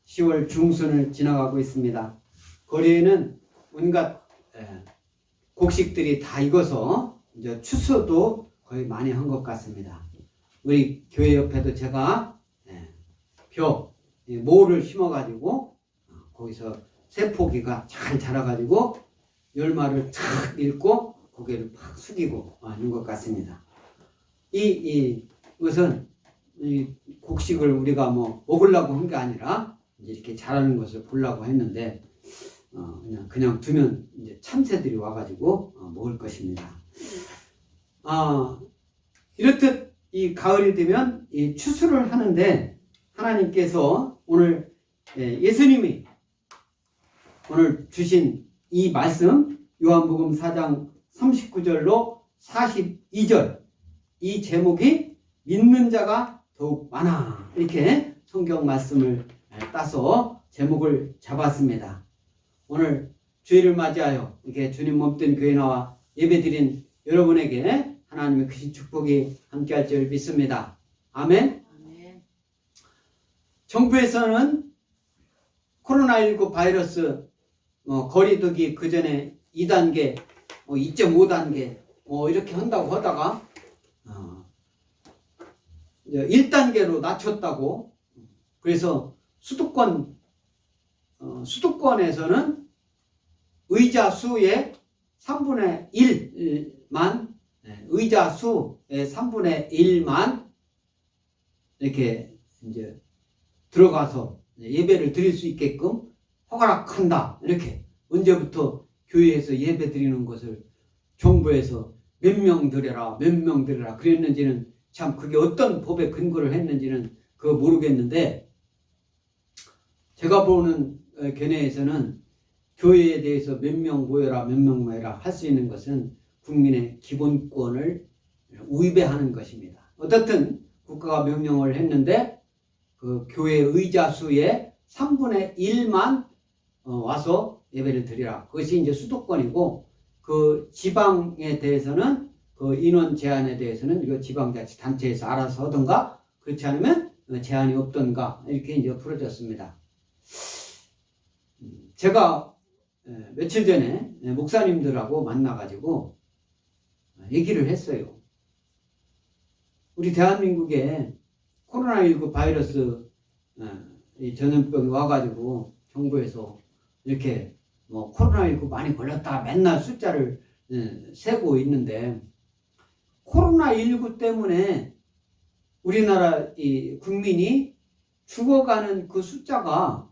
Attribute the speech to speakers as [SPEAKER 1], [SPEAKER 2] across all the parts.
[SPEAKER 1] 10월 중순을 지나가고 있습니다. 거리에는 온갖 곡식들이 다 익어서 이제 추수도 거의 많이 한 것 같습니다. 우리 교회 옆에도 제가 모를 심어가지고 거기서 새포기가 잘 자라가지고 열마를 탁 읽고 고개를 팍 숙이고 있는 것 같습니다. 이것은 이 곡식을 우리가 먹으려고 한 게 아니라 이제 이렇게 자라는 것을 보려고 했는데 그냥 두면 이제 참새들이 와가지고 먹을 것입니다. 이렇듯 이 가을이 되면 이 추수를 하는데 하나님께서 오늘 예수님이 오늘 주신 이 말씀 요한복음 4장 39절로 42절 이 제목이 믿는 자가 더욱 많아 이렇게 성경 말씀을 따서 제목을 잡았습니다. 오늘 주일을 맞이하여 이렇게 주님 몸된 교회 나와 예배드린 여러분에게 하나님의 크신 축복이 함께할 줄 믿습니다. 아멘. 정부에서는 코로나19 바이러스 거리두기 그 전에 2단계, 2.5단계 이렇게 한다고 하다가 1단계로 낮췄다고. 그래서 수도권에서는 의자 수의 3분의 1만 의자 수의 3분의 1만 이렇게 이제 들어가서 예배를 드릴 수 있게끔 허락한다. 이렇게 언제부터 교회에서 예배 드리는 것을 정부에서 몇 명 드려라 그랬는지는 참 그게 어떤 법에 근거를 했는지는 그거 모르겠는데 제가 보는 견해에서는 교회에 대해서 몇 명 모여라 할 수 있는 것은 국민의 기본권을 위배하는 것입니다. 어떻든 국가가 명령을 했는데 그 교회 의자 수의 3분의 1만 와서 예배를 드리라. 그것이 이제 수도권이고 그 지방에 대해서는 그 인원 제한에 대해서는 이거 지방자치단체에서 알아서 하던가 그렇지 않으면 제한이 없던가 이렇게 이제 풀어졌습니다. 제가 며칠 전에 목사님들하고 만나가지고 얘기를 했어요. 우리 대한민국에 코로나19 바이러스 전염병이 와가지고 정부에서 이렇게 코로나19 많이 걸렸다 맨날 숫자를 세고 있는데 코로나19 때문에 우리나라 이 국민이 죽어가는 그 숫자가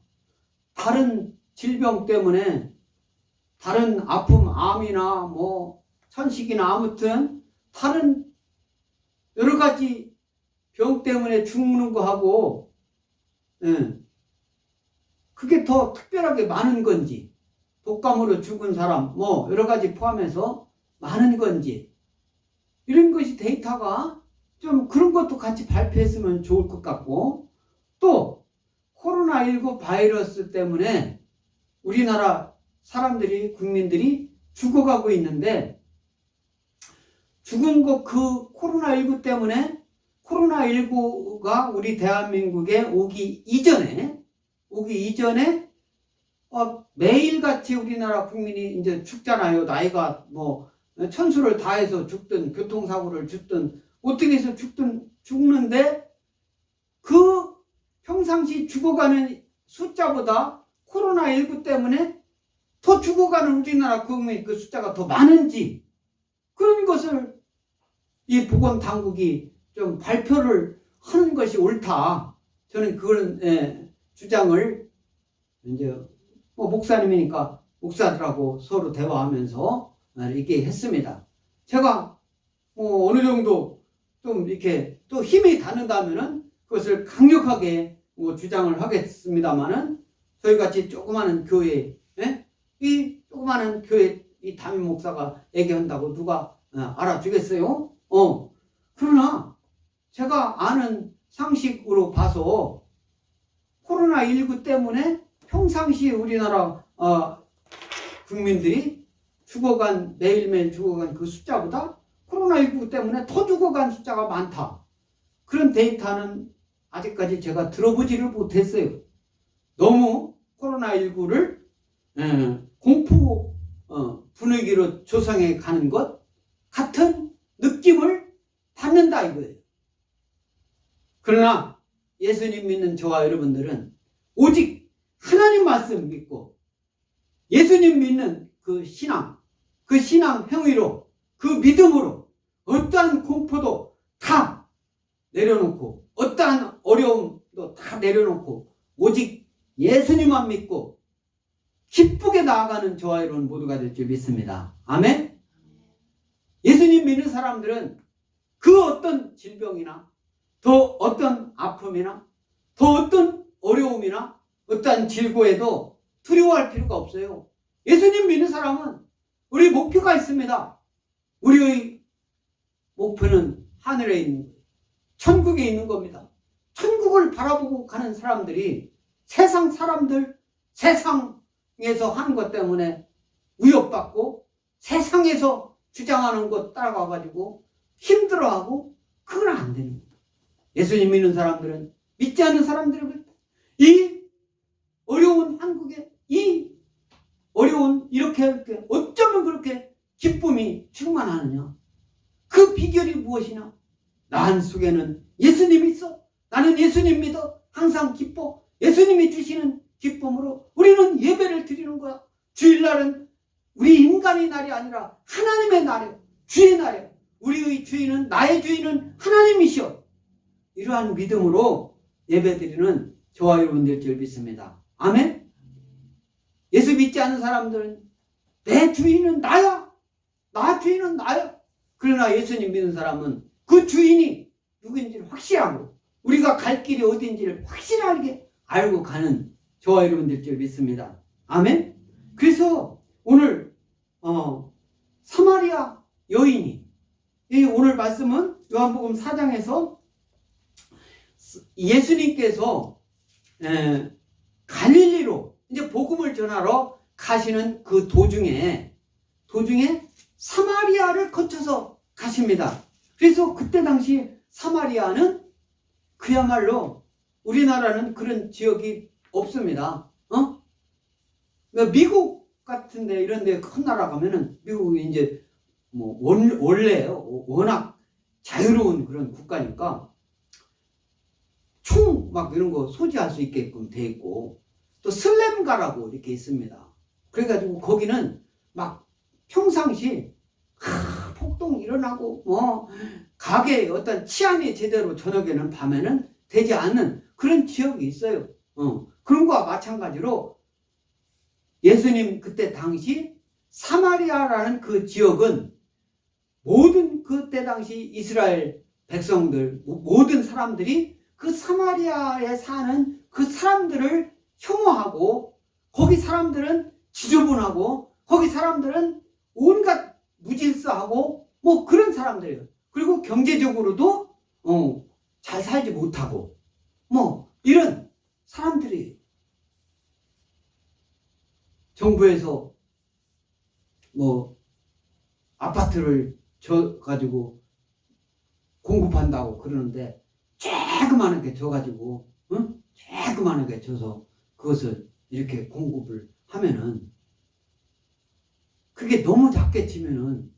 [SPEAKER 1] 다른 질병 때문에 다른 아픔, 암이나 천식이나 아무튼 다른 여러 가지 병 때문에 죽는 거하고 그게 더 특별하게 많은 건지 독감으로 죽은 사람 여러 가지 포함해서 많은 건지 이런 것이 데이터가 좀 그런 것도 같이 발표했으면 좋을 것 같고 또 코로나19 바이러스 때문에 우리나라 사람들이 국민들이 죽어가고 있는데 죽은 거 그 코로나19 때문에 코로나19가 우리 대한민국에 오기 이전에 매일같이 우리나라 국민이 이제 죽잖아요. 나이가 천수를 다해서 죽든 교통사고를 죽든 어떻게 해서 죽는데 그 평상시 죽어가는 숫자보다 코로나19 때문에 더 죽어가는 우리나라 국민 그 숫자가 더 많은지 그런 것을 이 보건당국이 좀 발표를 하는 것이 옳다. 저는 그런 주장을 이제 목사님이니까 목사들하고 서로 대화하면서 얘기했습니다. 제가 어느 정도 좀 이렇게 또 힘이 닿는다면은 그것을 강력하게 주장을 하겠습니다만은 저희같이 조그마한 교회 이 조그마한 교회 이 담임 목사가 얘기한다고 누가 알아주겠어요? 그러나 제가 아는 상식으로 봐서 코로나19 때문에 평상시 우리나라 국민들이 매일매일 죽어간 그 숫자보다 코로나19 때문에 더 죽어간 숫자가 많다. 그런 데이터는 아직까지 제가 들어보지를 못했어요. 너무 코로나19를 공포 분위기로 조성해 가는 것 같은 느낌을 받는다 이거예요. 그러나 예수님 믿는 저와 여러분들은 오직 하나님 말씀 믿고 예수님 믿는 그 신앙 행위로 그 믿음으로 어떠한 공포도 다 내려놓고 어떠한 어려움도 다 내려놓고 오직 예수님만 믿고 기쁘게 나아가는 저와 여러분 모두가 될 줄 믿습니다. 아멘. 예수님 믿는 사람들은 그 어떤 질병이나 더 어떤 아픔이나 더 어떤 어려움이나 어떠한 질고에도 두려워할 필요가 없어요. 예수님 믿는 사람은 우리 목표가 있습니다. 우리의 목표는 하늘에 있는 거예요. 천국에 있는 겁니다. 천국을 바라보고 가는 사람들이 세상 사람들, 세상에서 하는 것 때문에 위협받고 세상에서 주장하는 것 따라가가지고 힘들어하고 그건 안 되는 거예요. 예수님 믿는 사람들은 믿지 않는 사람들은 이 어려운 한국에 이 어려운 이렇게 어쩌면 그렇게 기쁨이 충만하느냐? 그 비결이 무엇이냐? 나 안 속에는 예수님이 있어. 나는 예수님 믿어. 항상 기뻐. 예수님이 주시는 기쁨으로 우리는 예배를 드리는 거야. 주일날은 우리 인간의 날이 아니라 하나님의 날이에요. 주의 날이에요. 우리의 주인은 나의 주인은 하나님이시여. 이러한 믿음으로 예배드리는 저와 여러분 될 줄 믿습니다. 아멘. 예수 믿지 않는 사람들은 내 주인은 나야. 나 주인은 나야. 그러나 예수님 믿는 사람은 그 주인이 누구인지를 확실하고 우리가 갈 길이 어딘지를 확실하게 알고 가는 저와 여러분 될 줄 믿습니다. 아멘. 그래서 오늘 사마리아 여인이 이 오늘 말씀은 요한복음 4장에서 예수님께서 갈릴리로 이제 복음을 전하러 가시는 그 도중에 사마리아를 거쳐서 가십니다. 그래서 그때 당시 사마리아는 그야말로 우리나라는 그런 지역이 없습니다. 미국 같은데 이런데 큰 나라 가면은 미국이 이제 뭐 원래요 워낙 자유로운 그런 국가니까 총 막 이런 거 소지할 수 있게끔 돼 있고 또 슬램가라고 이렇게 있습니다. 그래가지고 거기는 막 평상시 폭동 일어나고 뭐 가게 어떤 치안이 제대로 저녁에는 밤에는 되지 않는 그런 지역이 있어요. 그런 거와 마찬가지로 예수님 그때 당시 사마리아라는 그 지역은 모든 그때 당시 이스라엘 백성들 모든 사람들이 그 사마리아에 사는 그 사람들을 혐오하고 거기 사람들은 지저분하고 거기 사람들은 온갖 무질서하고 뭐 그런 사람들이에요. 그리고 경제적으로도 잘 살지 못하고 뭐 이런 사람들이 정부에서 뭐 아파트를 줘 가지고 공급한다고 그러는데 조그마하게 줘가지고 조그마하게 줘서 그것을 이렇게 공급을 하면은 그게 너무 작게 치면은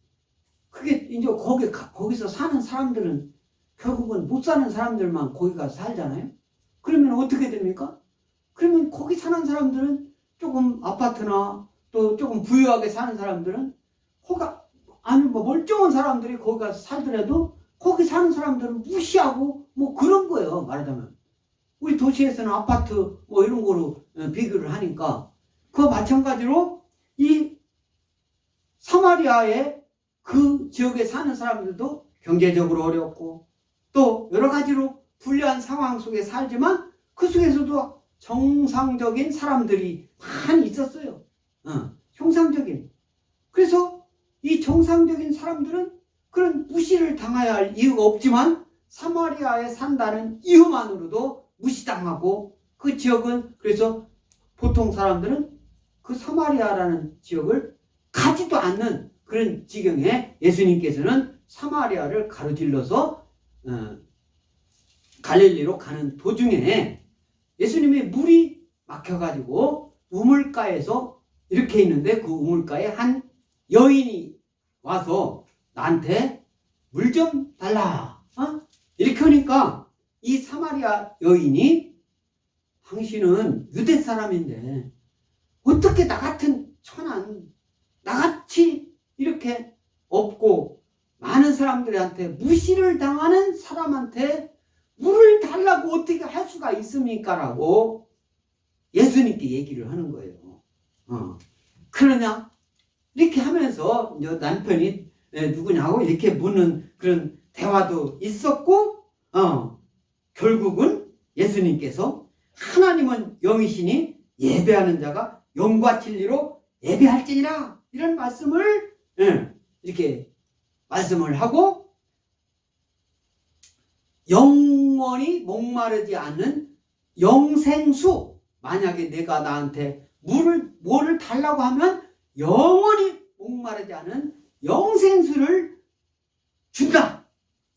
[SPEAKER 1] 그게 이제 거기서 사는 사람들은 결국은 못 사는 사람들만 거기 가서 살잖아요. 그러면 어떻게 됩니까? 그러면 거기 사는 사람들은 조금 아파트나 또 조금 부유하게 사는 사람들은 아니 뭐 멀쩡한 사람들이 거기 가서 살더라도 거기 사는 사람들은 무시하고 뭐 그런 거예요. 말하자면 우리 도시에서는 아파트 뭐 이런 거로 비교를 하니까 그와 마찬가지로 이 사마리아의 그 지역에 사는 사람들도 경제적으로 어렵고 또 여러 가지로 불리한 상황 속에 살지만 그 속에서도 정상적인 사람들이 많이 있었어요. 형상적인. 그래서 이 정상적인 사람들은 그런 무시를 당해야 할 이유가 없지만 사마리아에 산다는 이유만으로도 무시당하고 그 지역은 그래서 보통 사람들은 그 사마리아라는 지역을 가지도 않는 그런 지경에 예수님께서는 사마리아를 가로질러서 갈릴리로 가는 도중에 예수님의 물이 막혀가지고 우물가에서 이렇게 있는데 그 우물가에 한 여인이 와서 나한테 물 좀 달라. 이렇게 하니까 이 사마리아 여인이 당신은 유대 사람인데 어떻게 나 같은 천한 나같이 이렇게 없고 많은 사람들한테 무시를 당하는 사람한테 물을 달라고 어떻게 할 수가 있습니까? 라고 예수님께 얘기를 하는 거예요. 그러냐? 이렇게 하면서 남편이 누구냐고 이렇게 묻는 그런 대화도 있었고, 결국은 예수님께서 하나님은 영이시니 예배하는 자가 영과 진리로 예배할지니라 이런 말씀을 이렇게 말씀을 하고, 영원히 목마르지 않는 영생수, 만약에 내가 나한테 뭐를 달라고 하면 영원히 목마르지 않은 영생수를 준다.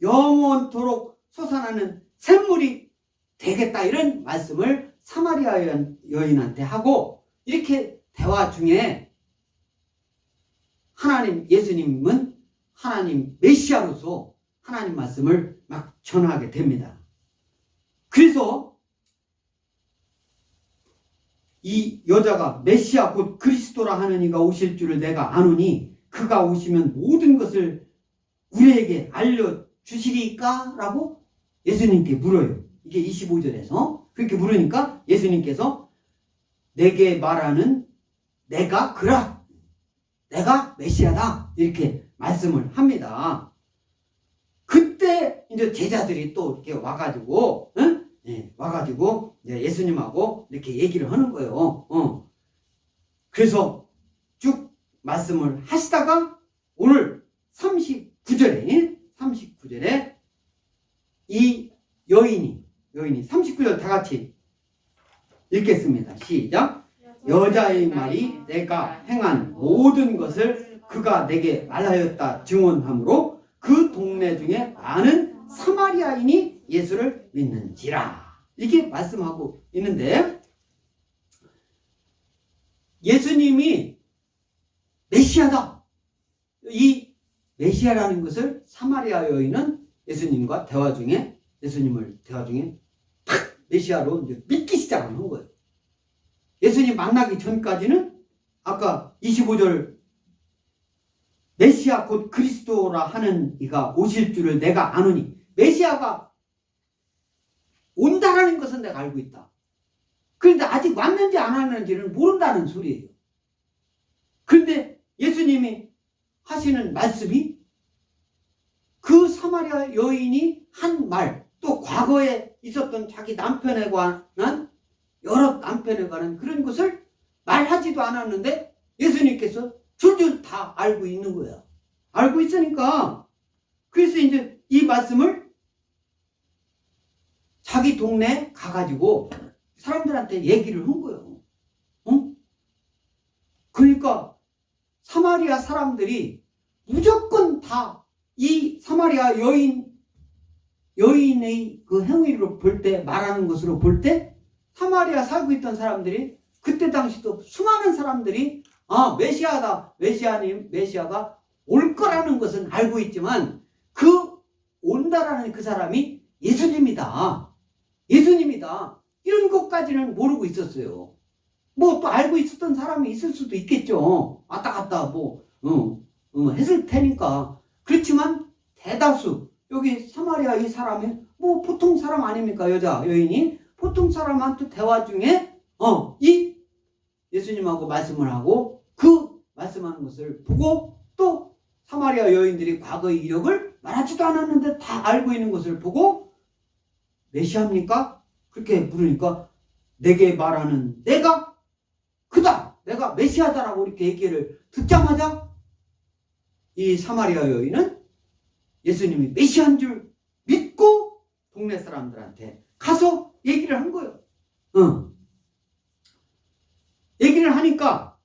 [SPEAKER 1] 영원토록 솟아나는 샘물이 되겠다. 이런 말씀을 사마리아 여인한테 하고, 이렇게 대화 중에 예수님은 하나님 메시아로서 하나님 말씀을 막 전하게 됩니다. 그래서 이 여자가 메시아 곧 그리스도라 하는 이가 오실 줄을 내가 아노니 그가 오시면 모든 것을 우리에게 알려주시리까? 라고 예수님께 물어요. 이게 25절에서 그렇게 물으니까 예수님께서 내게 말하는 내가 그라, 내가 메시아다, 이렇게 말씀을 합니다. 그때 이제 제자들이 또 이렇게 와가지고 와가지고 예수님하고 이렇게 얘기를 하는 거예요. 그래서 쭉 말씀을 하시다가 오늘 39절에 이 여인이 39절 다 같이 읽겠습니다. 시작. 여자의 말이 내가 행한 모든 것을 그가 내게 말하였다 증언하므로 그 동네 중에 많은 사마리아인이 예수를 믿는지라. 이렇게 말씀하고 있는데, 예수님이 메시아다. 이 메시아라는 것을 사마리아 여인은 예수님을 대화 중에 탁 메시아로 이제 믿기 시작하는 거예요. 예수님 만나기 전까지는 아까 25절 메시아 곧 그리스도라 하는 이가 오실 줄을 내가 아노니, 메시아가 온다라는 것은 내가 알고 있다. 그런데 아직 왔는지 안 왔는지는 모른다는 소리예요. 그런데 예수님이 하시는 말씀이 그 사마리아 여인이 한 말, 또 과거에 있었던 자기 남편에 관한 여러 남편에 관한 그런 것을 말하지도 않았는데 예수님께서 줄줄 다 알고 있는 거야. 알고 있으니까 그래서 이제 이 말씀을 자기 동네에 가가지고 사람들한테 얘기를 한 거예요. 그러니까 사마리아 사람들이 무조건 다 이 사마리아 여인의 그 행위를 볼 때, 말하는 것으로 볼 때, 사마리아 살고 있던 사람들이 그때 당시도 수많은 사람들이 메시아다, 메시아가 올 거라는 것은 알고 있지만 그 온다라는 그 사람이 예수님이다 이런 것까지는 모르고 있었어요. 뭐 또 알고 있었던 사람이 있을 수도 있겠죠. 왔다 갔다 했을 테니까. 그렇지만 대다수 여기 사마리아 이 사람이 뭐 보통 사람 아닙니까? 여인이 보통 사람한테 대화 중에 이 예수님하고 말씀을 하고 그 말씀하는 것을 보고, 또 사마리아 여인들이 과거의 이력을 말하지도 않았는데 다 알고 있는 것을 보고 메시아입니까? 그렇게 물으니까 내게 말하는 내가 그다, 내가 메시아다라고 이렇게 얘기를 듣자마자 이 사마리아 여인은 예수님이 메시아인 줄 믿고 동네 사람들한테 가서 얘기를 한 거예요. 얘기를 하니까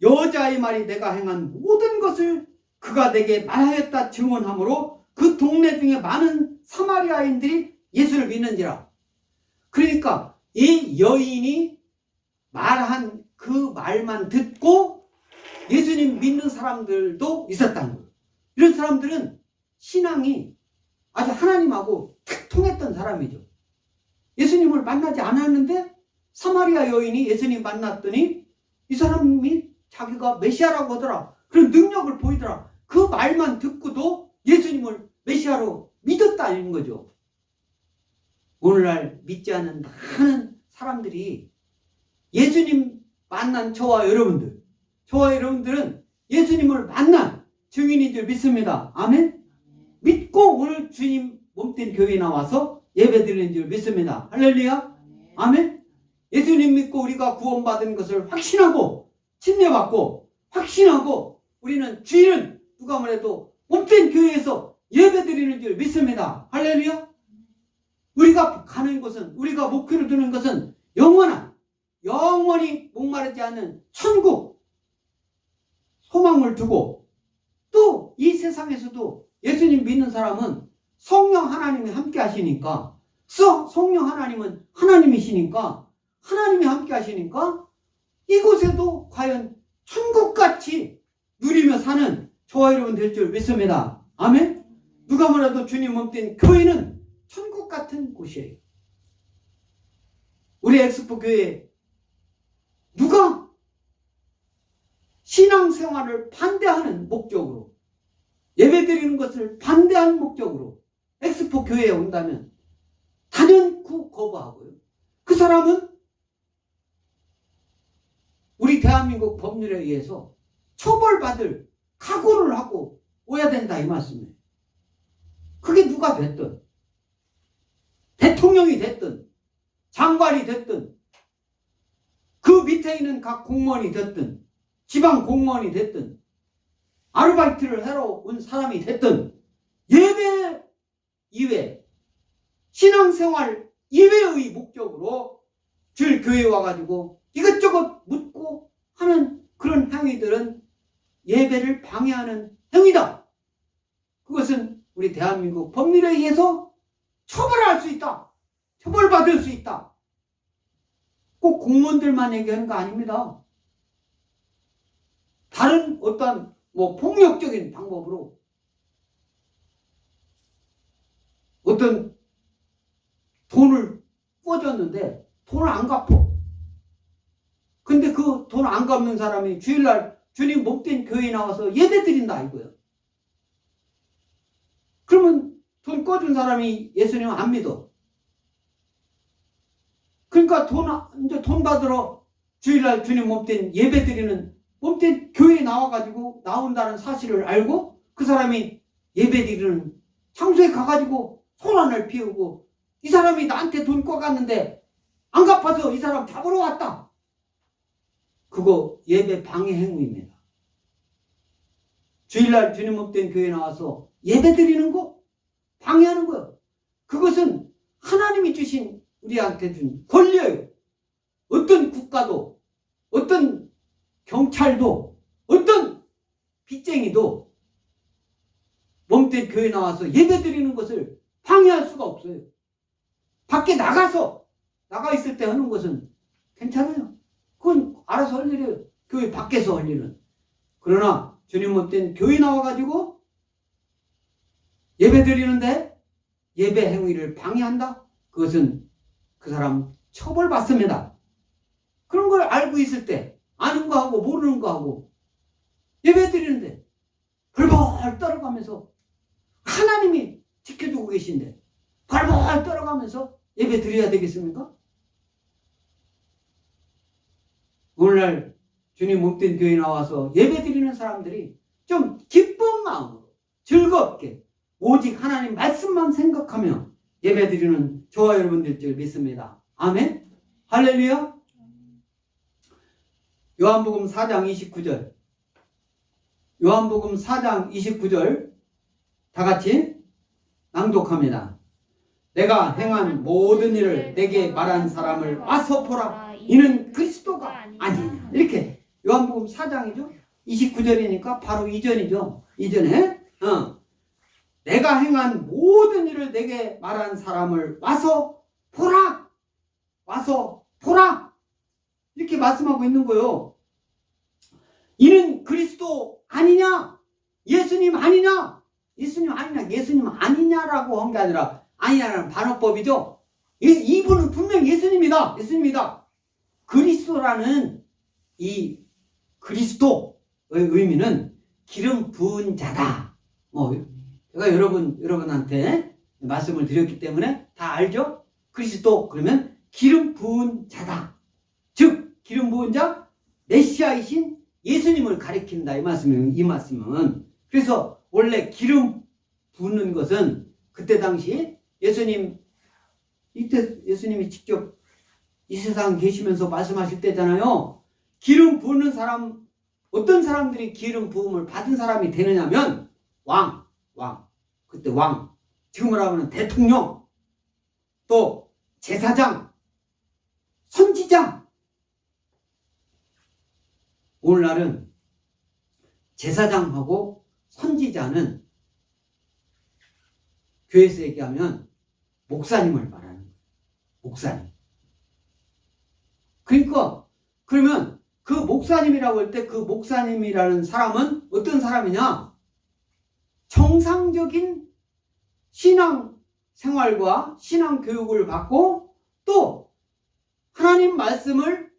[SPEAKER 1] 여자의 말이 내가 행한 모든 것을 그가 내게 말하였다 증언하므로 그 동네 중에 많은 사마리아인들이 예수를 믿는지라. 그러니까 이 여인이 말한 그 말만 듣고 예수님 믿는 사람들도 있었다는 거예요. 이런 사람들은 신앙이 아주 하나님하고 탁 통했던 사람이죠. 예수님을 만나지 않았는데 사마리아 여인이 예수님 만났더니 이 사람이 자기가 메시아라고 하더라. 그런 능력을 보이더라. 그 말만 듣고도 예수님을 메시아로 믿었다는 거죠. 오늘날 믿지 않는 많은 사람들이 예수님 만난 저와 여러분들은 예수님을 만난 증인인 줄 믿습니다. 아멘? 믿고 오늘 주님 몸된 교회에 나와서 예배드리는 줄 믿습니다. 할렐루야? 아멘? 예수님 믿고 우리가 구원받은 것을 확신하고 침례받고 확신하고 우리는 주일은 누가 뭐래도 몸된 교회에서 예배드리는 줄 믿습니다. 할렐루야? 우리가 가는 곳은 우리가 목표로 두는 것은 영원히 목마르지 않는 천국 소망을 두고 또 이 세상에서도 예수님 믿는 사람은 성령 하나님이 함께 하시니까 성령 하나님은 하나님이시니까 하나님이 함께 하시니까 이곳에도 과연 천국같이 누리며 사는 저와 여러분 될 줄 믿습니다. 아멘? 누가 뭐라도 주님 몸된 교회는 천국 같은 곳이에요. 우리 엑스포 교회 누가 신앙생활을 반대하는 목적으로 예배드리는 것을 반대하는 목적으로 엑스포 교회에 온다면 단연코 거부하고요. 그 사람은 우리 대한민국 법률에 의해서 처벌받을 각오를 하고 오야 된다 이 말씀이에요. 그게 누가 됐든 대통령이 됐든 장관이 됐든 그 밑에 있는 각 공무원이 됐든 지방 공무원이 됐든 아르바이트를 하러 온 사람이 됐든 예배 이외 신앙생활 이외의 목적으로 주일 교회에 와가지고 이것저것 묻고 하는 그런 행위들은 예배를 방해하는 행위다. 그것은 우리 대한민국 법률에 의해서 처벌할 수 있다. 처벌받을 수 있다. 꼭 공무원들만 얘기하는 거 아닙니다. 다른 어떤 폭력적인 방법으로 어떤 돈을 꿔줬는데 돈을 안 갚어. 근데 그 돈 안 갚는 사람이 주일날 주님 몸된 교회에 나와서 예배 드린다 이거예요. 그러면 돈 꿔준 사람이 예수님 안 믿어. 그러니까 돈 받으러 주일날 주님 몸된 예배 드리는 몸된 교회에 나와가지고 나온다는 사실을 알고 그 사람이 예배 드리는 장소에 가가지고 소란을 피우고 이 사람이 나한테 돈 꿔갔는데 안 갚아서 이 사람 잡으러 왔다. 그거 예배 방해 행위입니다. 주일날 주님 몸된 교회에 나와서 예배 드리는 거 방해하는 거예요. 그것은 하나님이 주신 우리한테 준 권리예요. 어떤 국가도 어떤 경찰도 어떤 빚쟁이도 몸된 교회에 나와서 예배 드리는 것을 방해할 수가 없어요. 밖에 나가 있을 때 하는 것은 괜찮아요. 그건 알아서 할 일이에요. 교회 밖에서 할 일은. 그러나 주님 몸된 교회 나와가지고 예배 드리는데 예배 행위를 방해한다? 그것은 그 사람 처벌받습니다. 그런 걸 알고 있을 때 아는 거 하고 모르는 거 하고 예배 드리는데 벌벌 떨어가면서 하나님이 지켜주고 계신데 벌벌 떨어가면서 예배 드려야 되겠습니까? 오늘날 주님 몸된 교회에 나와서 예배 드리는 사람들이 좀 기쁜 마음으로 즐겁게 오직 하나님 말씀만 생각하며 예배 드리는 저와 여러분들 줄 믿습니다. 아멘? 할렐루야? 요한복음 4장 29절 요한복음 4장 29절 다 같이 낭독합니다. 내가 행한 모든 일을 내게 말한 사람을 와서 보라. 이는 그리스도가 아니냐. 이렇게 요한복음 4장이죠. 29절이니까 바로 이전이죠. 이전에 내가 행한 모든 일을 내게 말한 사람을 와서 보라. 와서 보라. 이렇게 말씀하고 있는 거예요. 이는 그리스도 아니냐? 예수님 아니냐? 예수님 아니냐? 예수님 아니냐라고 한 게 아니라 아니냐라는 반어법이죠. 이분은 분명 예수님이다. 예수님이다. 그리스도라는 이 그리스도의 의미는 기름 부은 자다. 제가 여러분한테 말씀을 드렸기 때문에 다 알죠? 그리스도 그러면 기름 부은 자다. 즉 기름 부은 자 메시아이신 예수님을 가리킨다. 이 말씀은 그래서 원래 기름 붓는 것은 그때 당시 이때 예수님이 직접 이 세상 계시면서 말씀하실 때잖아요. 기름 부는 사람, 어떤 사람들이 기름 부음을 받은 사람이 되느냐면 왕, 그때 왕, 지금으로 하면 대통령, 또 제사장, 선지자. 오늘날은 제사장하고 선지자는 교회에서 얘기하면 목사님을 말하는 거예요. 목사님. 그러니까 그러면 그 목사님이라고 할 때 그 목사님이라는 사람은 어떤 사람이냐? 정상적인 신앙 생활과 신앙 교육을 받고 또 하나님 말씀을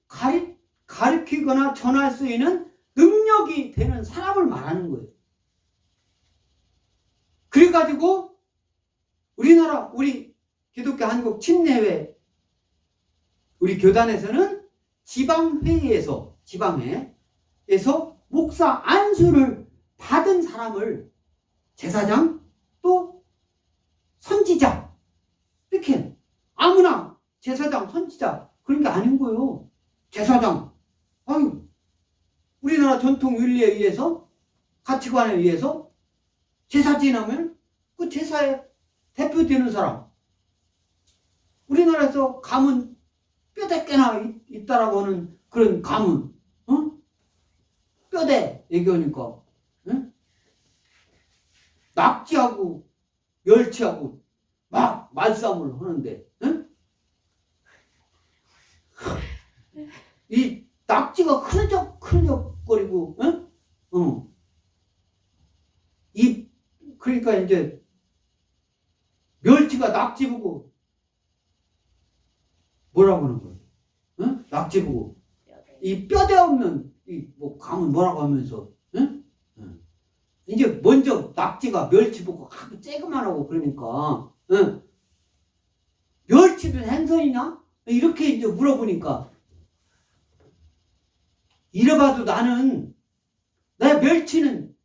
[SPEAKER 1] 가르치거나 전할 수 있는 능력이 되는 사람을 말하는 거예요. 그래가지고 우리 기독교 한국 침례회 우리 교단에서는 지방회에서 목사 안수를 받은 사람을 제사장 또 선지자 이렇게 아무나 제사장 선지자 그런 게 아닌 거예요. 제사장 우리나라 전통 윤리에 의해서 가치관에 의해서 제사 지나면 그 제사에 대표되는 사람. 우리나라에서 가문 뼈대 꽤나 있다라고 하는 그런 가문, 뼈대 얘기하니까, 낙지하고 멸치하고 막 말싸움을 하는데, 이 낙지가 흐느적거리고, 그러니까 이제 멸치가 낙지 보고 뭐라고 하는 거예요? 낙지 보고 이 뼈대 없는 가문 뭐라고 하면서 이제 먼저 낙지가 멸치 보고 쬐그만하고 그러니까 멸치도 생선이냐? 이렇게 이제 물어보니까 이래봐도 나는 내 멸치는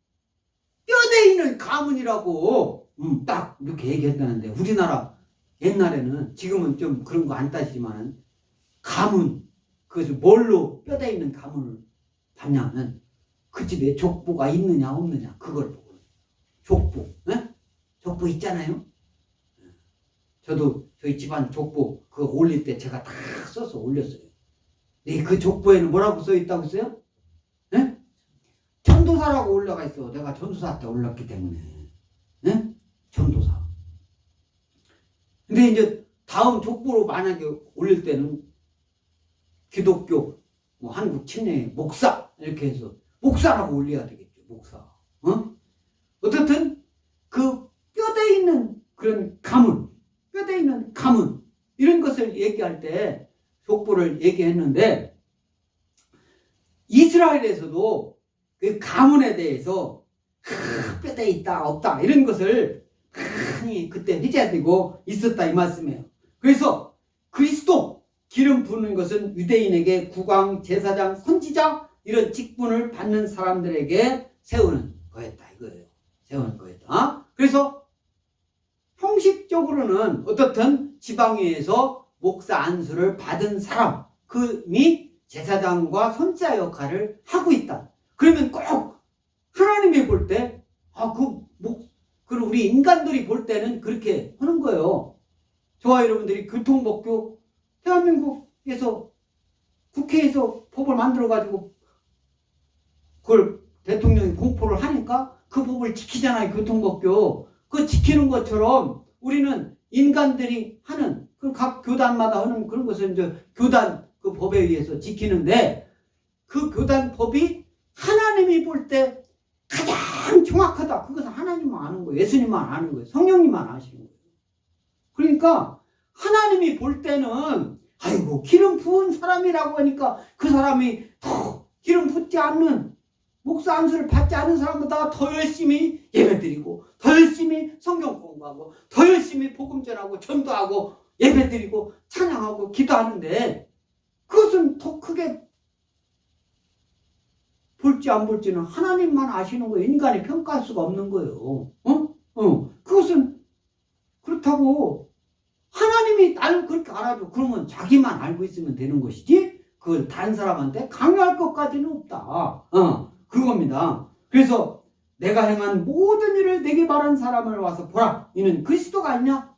[SPEAKER 1] 뼈대 있는 가문이라고 딱 이렇게 얘기했다는데 우리나라 옛날에는 지금은 좀 그런 거 안 따지지만 가문 그것을 뭘로 뼈대 있는 가문을 봤냐면 그 집에 족보가 있느냐 없느냐 그걸 보고 족보 족보 있잖아요. 저도 저희 집안 족보 그거 올릴 때 제가 다 써서 올렸어요. 네, 그 족보에는 뭐라고 써 있다고 써요? 전도사라고 올라가 있어. 내가 전도사 때 올랐기 때문에. 전도사. 근데 이제 다음 족보로 만약에 올릴 때는 기독교, 한국 침례 목사 이렇게 해서 목사라고 올려야 되겠죠. 목사. 어떻든 그 뼈대 있는 그런 가문, 뼈대 있는 가문 이런 것을 얘기할 때 족보를 얘기했는데 이스라엘에서도 그 가문에 대해서 뼈대 있다 없다 이런 것을 많이 그때 회자되고 있었다 이 말씀이에요. 그래서 그리스도 기름 부는 것은 유대인에게 국왕, 제사장, 선지자 이런 직분을 받는 사람들에게 세우는 거였다 이거예요. 세우는 거였다. 그래서 형식적으로는 어떻든 지방회에서 목사 안수를 받은 사람 그이 제사장과 선지자 역할을 하고 있다. 그러면 꼭 하나님이 볼 때 그럼 우리 인간들이 볼 때는 그렇게 하는 거예요. 저와 여러분들이 교통법규 대한민국에서 국회에서 법을 만들어가지고 그걸 대통령이 공포를 하니까 그 법을 지키잖아요. 교통법규. 그 지키는 것처럼 우리는 인간들이 하는 그 각 교단마다 하는 그런 것을 이제 교단 그 법에 의해서 지키는데 그 교단 법이 하나님이 볼 때 가장 정확하다. 그것은 하나님만 아는 거예요. 예수님만 아는 거예요. 성령님만 아시는 거예요. 그러니까 하나님이 볼 때는 아이고 기름 부은 사람이라고 하니까 그 사람이 더 기름 붓지 않는 목사 안수를 받지 않은 사람보다 더 열심히 예배드리고 더 열심히 성경 공부하고 더 열심히 복음 전하고 전도하고 예배드리고 찬양하고 기도하는데 그것은 더 크게 볼지 안 볼지는 하나님만 아시는 거예요. 인간이 평가할 수가 없는 거예요. 그것은 그렇다고 하나님이 나를 그렇게 알아줘. 그러면 자기만 알고 있으면 되는 것이지 그걸 다른 사람한테 강요할 것까지는 없다. 그겁니다. 그래서 내가 행한 모든 일을 내게 말한 사람을 와서 보라. 이는 그리스도가 아니냐?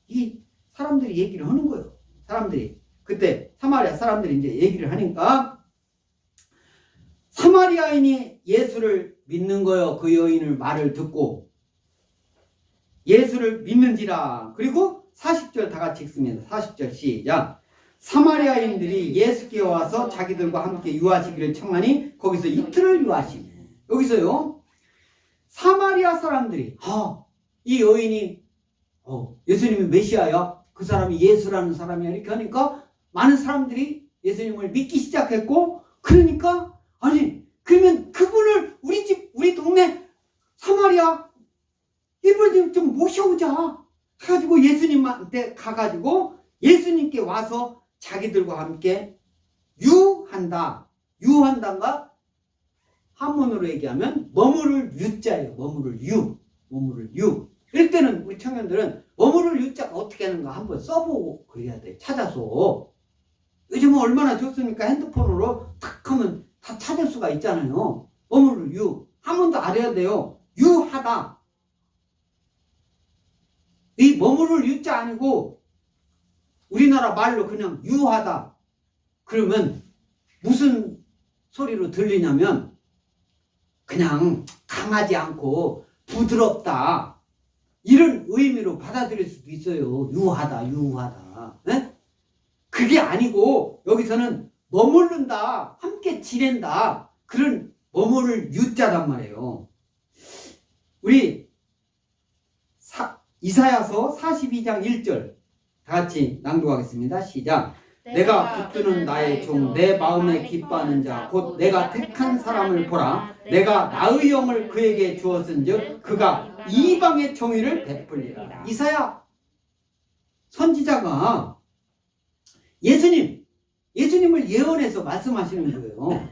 [SPEAKER 1] 이 사람들이 얘기를 하는 거예요. 사람들이. 그때 사마리아 사람들이 이제 얘기를 하니까 사마리아인이 예수를 믿는 거예요. 그 여인을 말을 듣고 예수를 믿는지라. 그리고 40절 다 같이 읽습니다. 40절 시작. 사마리아인들이 예수께 와서 자기들과 함께 유하시기를 청하니 거기서 이틀을 유하시네. 여기서요. 사마리아 사람들이 이 여인이 예수님이 메시아야. 그 사람이 예수라는 사람이야. 이렇게 하니까 많은 사람들이 예수님을 믿기 시작했고 그러니까 아니 그러면 그분을 우리 집 우리 동네 사마리아 이분을 좀 모셔오자 해가지고 예수님한테 가가지고 예수님께 와서 자기들과 함께 유한다. 유한다가 한문으로 얘기하면 머무를 유자예요. 머무를 유. 머무를 유. 이럴 때는 우리 청년들은 머무를 유자가 어떻게 하는가 한번 써보고 그래야 돼. 찾아서. 요즘은 얼마나 좋습니까? 핸드폰으로 탁 하면 다 찾을 수가 있잖아요. 머무를 유. 한문도 알아야 돼요. 유하다. 이 머무를 유자 아니고 우리나라 말로 그냥 유하다. 그러면 무슨 소리로 들리냐면 그냥 강하지 않고 부드럽다. 이런 의미로 받아들일 수도 있어요. 유하다. 유하다. 네? 그게 아니고 여기서는 머무른다. 함께 지낸다. 그런 머무를 유자란 말이에요. 우리 이사야서 42장 1절 다 같이 낭독하겠습니다. 시작. 내가 붙드는 나의 종 내 마음에 기뻐하는 자 곧 내가 택한 사람을 보라. 내가 나의 영을 그에게 주었은즉 그가 이방의 정의를 베풀리라. 이사야 선지자가 예수님을 예언해서 말씀하시는 거예요.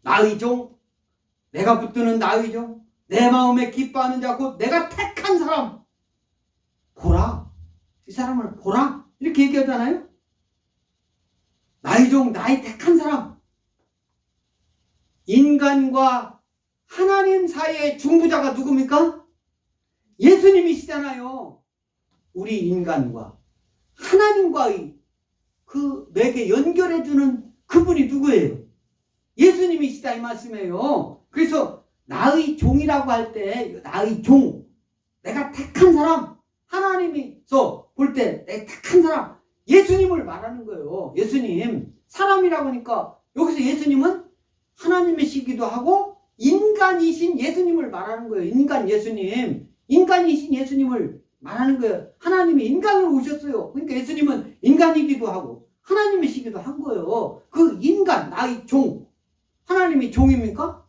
[SPEAKER 1] 나의 종, 내가 붙드는 나의 종, 내 마음에 기뻐하는 자 곧 내가 택한 사람 보라. 이 사람을 보라. 이렇게 얘기하잖아요. 나의 종, 나의 택한 사람. 인간과 하나님 사이의 중보자가 누굽니까? 예수님이시잖아요. 우리 인간과 하나님과의 그 내게 연결해주는 그분이 누구예요? 예수님이시다 이 말씀이에요. 그래서 나의 종이라고 할 때 나의 종, 내가 택한 사람, 하나님이서 볼 때 내가 택한 사람, 예수님을 말하는 거예요. 예수님, 사람이라고 하니까 여기서 예수님은 하나님이시기도 하고 인간이신 예수님을 말하는 거예요. 인간 예수님, 인간이신 예수님을 말하는 거예요. 하나님이 인간으로 오셨어요. 그러니까 예수님은 인간이기도 하고 하나님이시기도 한 거예요. 그 인간, 나의 종, 하나님이 종입니까?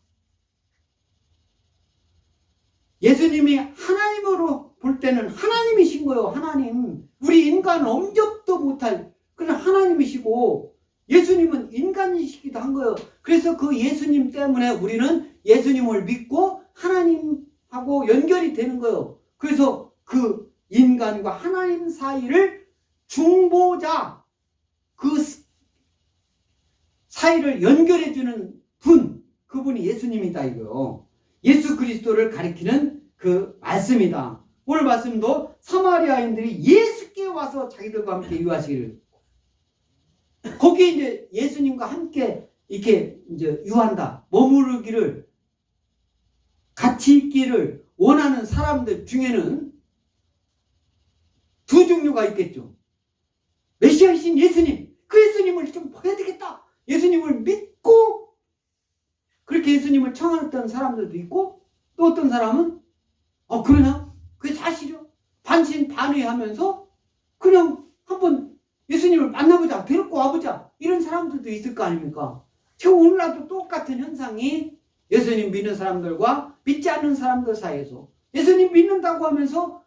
[SPEAKER 1] 예수님이 하나님으로 볼 때는 하나님이신 거예요. 하나님. 우리 인간은 엄접도 못할 그런 하나님이시고 예수님은 인간이시기도 한 거예요. 그래서 그 예수님 때문에 우리는 예수님을 믿고 하나님하고 연결이 되는 거예요. 그래서 그 인간과 하나님 사이를 중보자, 그 사이를 연결해주는 분, 그분이 예수님이다 이거요. 예수 그리스도를 가리키는 그 말씀이다. 오늘 말씀도 사마리아인들이 예수께 와서 자기들과 함께 유하시기를, 거기에 이제 예수님과 함께 이렇게 이제 유한다, 머무르기를, 같이 있기를 원하는 사람들 중에는 두 종류가 있겠죠. 메시아이신 예수님, 그 예수님을 좀 봐야 되겠다. 예수님을 믿고 그렇게 예수님을 청했던 사람들도 있고, 또 어떤 사람은 그러나 그게 사실이요, 반신반의하면서 그냥 한번 예수님을 만나보자, 데리고 와보자, 이런 사람들도 있을 거 아닙니까? 지금 오늘날도 똑같은 현상이 예수님 믿는 사람들과 믿지 않는 사람들 사이에서, 예수님 믿는다고 하면서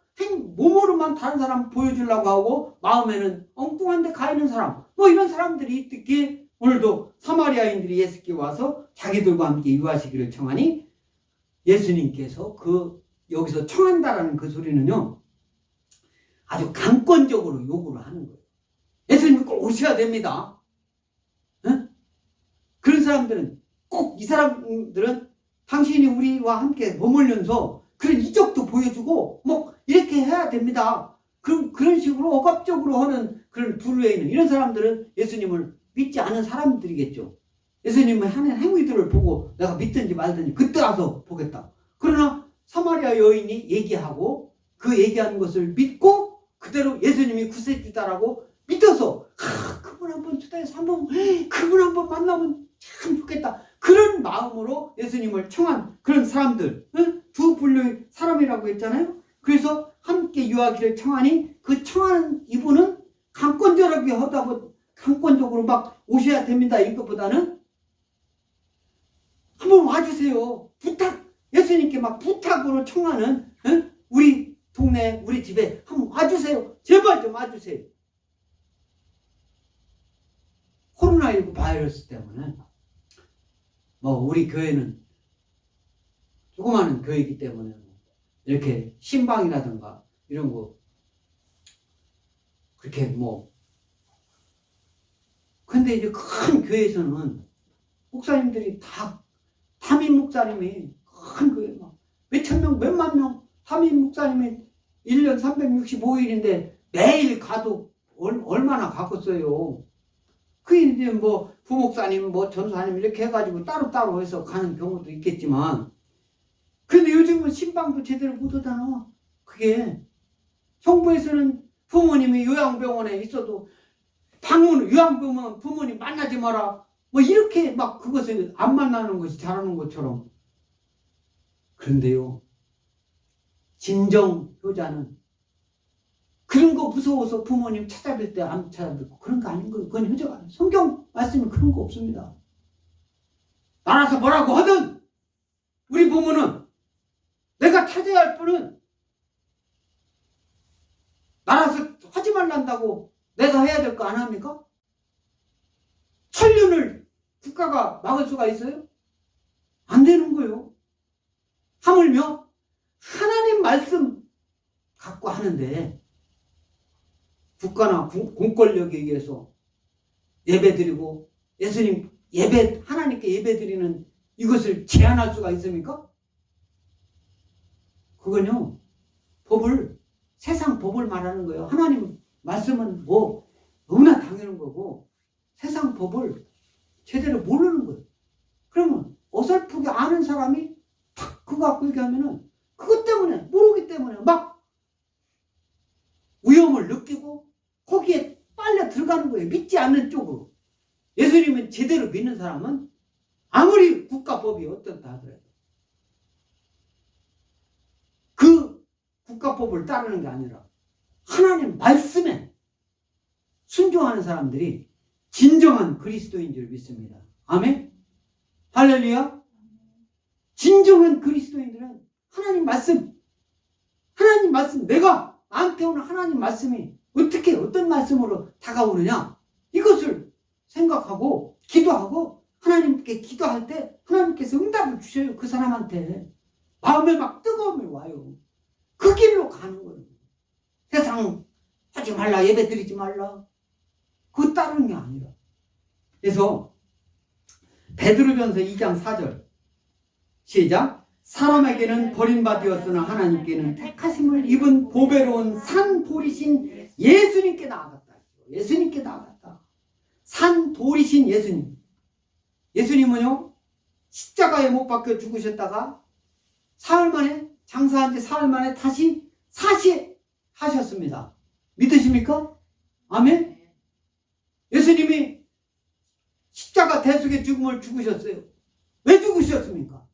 [SPEAKER 1] 몸으로만 다른 사람 보여주려고 하고 마음에는 엉뚱한 데 가 있는 사람, 뭐 이런 사람들이 있기에 오늘도 사마리아인들이 예수께 와서 자기들과 함께 유하시기를 청하니, 예수님께서 여기서 청한다라는 그 소리는요, 아주 강권적으로 요구를 하는 거예요. 예수님이 꼭 오셔야 됩니다. 응? 그런 사람들은 꼭, 이 사람들은 당신이 우리와 함께 머물면서 그런 이적도 보여주고 뭐 이렇게 해야 됩니다. 그런 식으로 억압적으로 하는 그런 불후에 있는 이런 사람들은 예수님을 믿지 않은 사람들이겠죠. 예수님의 하는 행위들을 보고 내가 믿든지 말든지 그때 와서 보겠다. 그러나 사마리아 여인이 얘기하고 그 얘기하는 것을 믿고 그대로 예수님이 구세주다라고 믿어서 그분 한번 초대해서 그분 한번 만나면 참 좋겠다, 그런 마음으로 예수님을 청한 그런 사람들, 두 분류의 사람이라고 했잖아요. 그래서 함께 유하기를 청하니, 그 청하는 이분은 강권적으로 막 오셔야 됩니다 이것보다는 한번 와주세요, 예수님께 막 부탁으로 청하는, 우리 동네 우리 집에 한번 와주세요, 제발 좀 와주세요. 코로나19 바이러스 때문에 우리 교회는 조그마한 교회이기 때문에 이렇게 신방이라든가 이런 거 그렇게 근데 이제 큰 교회에서는 목사님들이 다 담임 목사님이 큰 교회 몇천 명, 몇만 명 담임 목사님이 1년 365일인데 매일 가도 얼마나 가겠어요. 그게 이제 부목사님, 전사님 이렇게 해가지고 따로따로 해서 가는 경우도 있겠지만, 근데 요즘은 신방도 제대로 못 하잖아. 그게 정부에서는 부모님이 요양병원에 있어도 요양병원 부모님 만나지 마라, 이렇게 그것을 안 만나는 것이 잘하는 것처럼. 그런데요, 진정 효자는 그런 거 무서워서 부모님 찾아뵐 때 안 찾아뵙고 그런 거 아닌 거예요. 그건 효자가 아니에요. 성경 말씀에 그런 거 없습니다. 나라서 뭐라고 하든 우리 부모는, 내가 찾아야 할 분은 나라서 하지 말란다고 내가 해야 될 거 안 합니까? 천륜을 국가가 막을 수가 있어요? 안 되는 거예요. 하물며 하나님 말씀 갖고 하는데 국가나 공권력에 의해서 예배드리고 예수님 하나님께 예배드리는 이것을 제한할 수가 있습니까? 그건요, 세상 법을 말하는 거예요. 하나님 말씀은 너무나 당연한 거고 세상 법을 제대로 모르는 거예요. 그러면 어설프게 아는 사람이 탁 그거 갖고 얘기하면은 그것 때문에, 모르기 때문에 막 위험을 느끼고 거기에 빨려 들어가는 거예요. 믿지 않는 쪽으로. 예수님은 제대로 믿는 사람은 아무리 국가법이 어떻다 하더라도 그 국가법을 따르는 게 아니라 하나님 말씀에 순종하는 사람들이 진정한 그리스도인 줄 믿습니다. 아멘? 할렐루야? 진정한 그리스도인들은 하나님 말씀, 내가 나한테 오는 하나님 말씀이 어떻게, 어떤 말씀으로 다가오느냐, 이것을 생각하고 기도하고 하나님께 기도할 때 하나님께서 응답을 주셔요. 그 사람한테 마음에 막 뜨거움이 와요. 그 길로 가는 거예요. 세상 하지 말라, 예배 드리지 말라, 그거 따르는 게 아니라. 그래서 베드로전서 2장 4절 시작. 사람에게는 버림받았으나 하나님께는 택하심을 입은 보배로운 산돌이신 예수님께 나아갔다. 예수님께 나아갔다. 산돌이신 예수님. 예수님은요, 십자가에 못 박혀 죽으셨다가 사흘 만에, 장사한 지 사흘 만에 다시 사시하셨습니다. 믿으십니까? 아멘? 예수님이 십자가 대속의 죽음을 죽으셨어요. 왜 죽으셨습니까?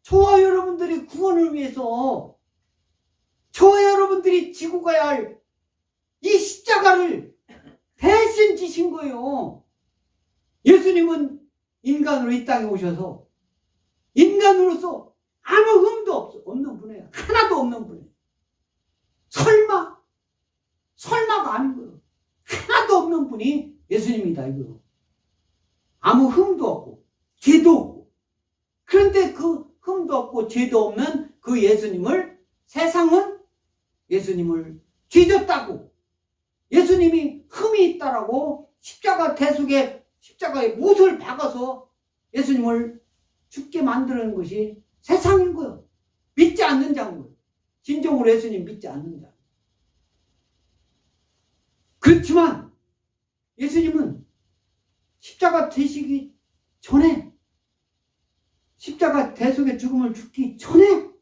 [SPEAKER 1] 저와 여러분들이 구원을 위해서, 저와 여러분들이 지고 가야 할 이 십자가를 대신 지신 거예요. 예수님은 인간으로 이 땅에 오셔서 인간으로서 아무 흠도 없는 분이에요. 하나도 없는 분이에요. 설마가 아닌 거예요. 하나도 없는 분이 예수님이다 이거예요. 아무 흠도 없고 죄도 없고. 그런데 그 흠도 없고 죄도 없는 그 예수님을 세상은 예수님을 죄졌다고, 예수님이 흠이 있다라고 십자가에 못을 박아서 예수님을 죽게 만드는 것이 세상인 거예요. 믿지 않는 자인 거예요. 진정으로 예수님 믿지 않는 자. 그렇지만 예수님은 십자가 되시기 전에, 십자가 대속의 죽음을 죽기 전에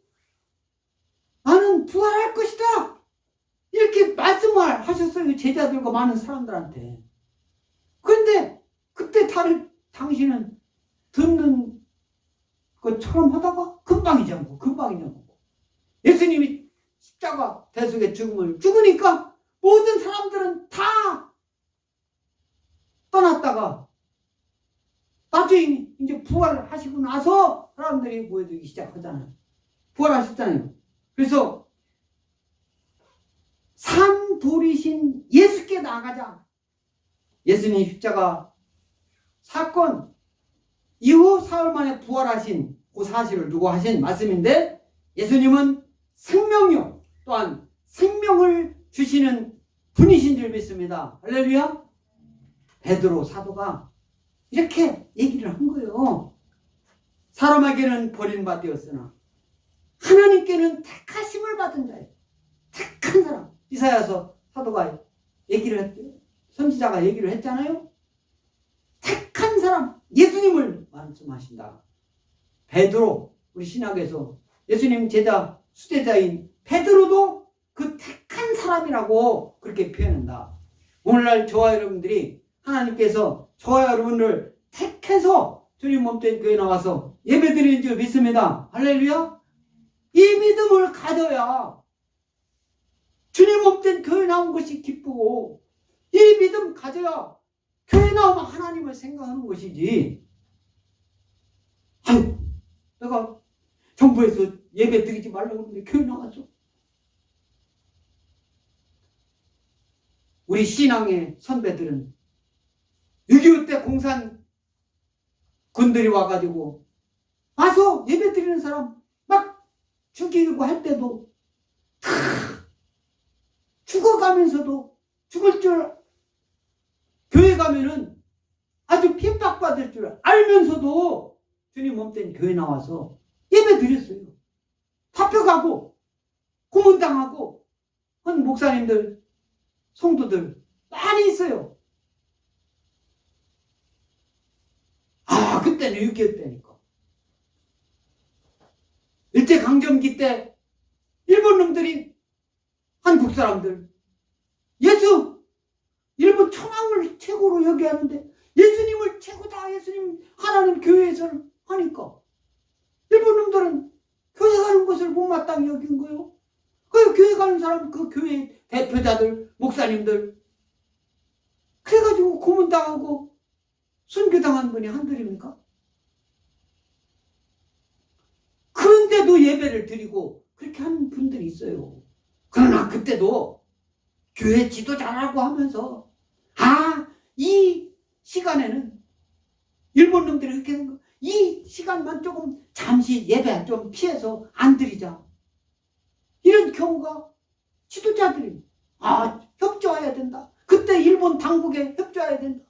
[SPEAKER 1] 나는 부활할 것이다 이렇게 말씀을 하셨어요. 제자들과 많은 사람들한테. 그런데 그때 당신은 듣는 것처럼 하다가 금방 잊어먹고 예수님이 십자가 대속의 죽음을 죽으니까 모든 사람들은 다 떠났다가 나중에 이제 부활하시고 나서 사람들이 모여들기 시작하잖아요. 부활하셨잖아요. 그래서 산돌이신 예수께 나가자. 예수님 십자가 사건 이후 사흘 만에 부활하신 그 사실을 두고 하신 말씀인데, 예수님은 생명이요 또한 생명을 주시는 분이신 줄 믿습니다. 할렐루야. 베드로 사도가 이렇게 얘기를 한 거예요. 사람에게는 버림받 되었으나 하나님께는 택하심을 받은 자예요. 택한 사람. 이사야서 사도가 얘기를 했대요. 선지자가 얘기를 했잖아요. 택한 사람, 예수님을 말씀하신다. 베드로, 우리 신학에서 예수님 제자 수제자인 베드로도 그 택한 사람이라고 그렇게 표현한다. 오늘날 저와 여러분들이, 하나님께서 저와 여러분을 택해서 주님 몸된 교회 나와서 예배드리는 줄 믿습니다. 할렐루야. 이 믿음을 가져야 주님 몸된 교회 나온 것이 기쁘고, 이 믿음 가져야 교회 나오면 하나님을 생각하는 것이지. 아유, 내가 정부에서 예배 드리지 말라고 하는데 교회 나왔어. 우리 신앙의 선배들은 6.25 때 공산 군들이 와가지고 와서 예배 드리는 사람 막 죽이고 할 때도 다 죽어가면서도 죽을 줄, 교회 가면은 아주 핍박받을 줄 알면서도 주님 몸된 교회 나와서 예배 드렸어요. 잡혀가고 고문당하고 한 목사님들, 성도들 많이 있어요. 아, 그때는 6.25 때니까. 일제강점기 때 일본 놈들이 한국 사람들 일본 천황을 최고로 여기하는데 예수님을 최고다, 예수님 하나님 교회에서 하니까 일본 놈들은 교회 가는 것을 못마땅히 여긴 거예요. 그 교회 가는 사람, 그 교회 대표자들, 목사님들 그래가지고 고문당하고 순교당한 분이 한둘입니까? 그런데도 예배를 드리고 그렇게 하는 분들이 있어요. 그러나 그때도 교회 지도자라고 하면서 이 시간에는 일본 놈들이 그렇게 하는 거, 이 시간만 조금 잠시 예배 좀 피해서 안 드리자. 이런 경우가 지도자들이 협조해야 된다. 그때 일본 당국에 협조해야 된다.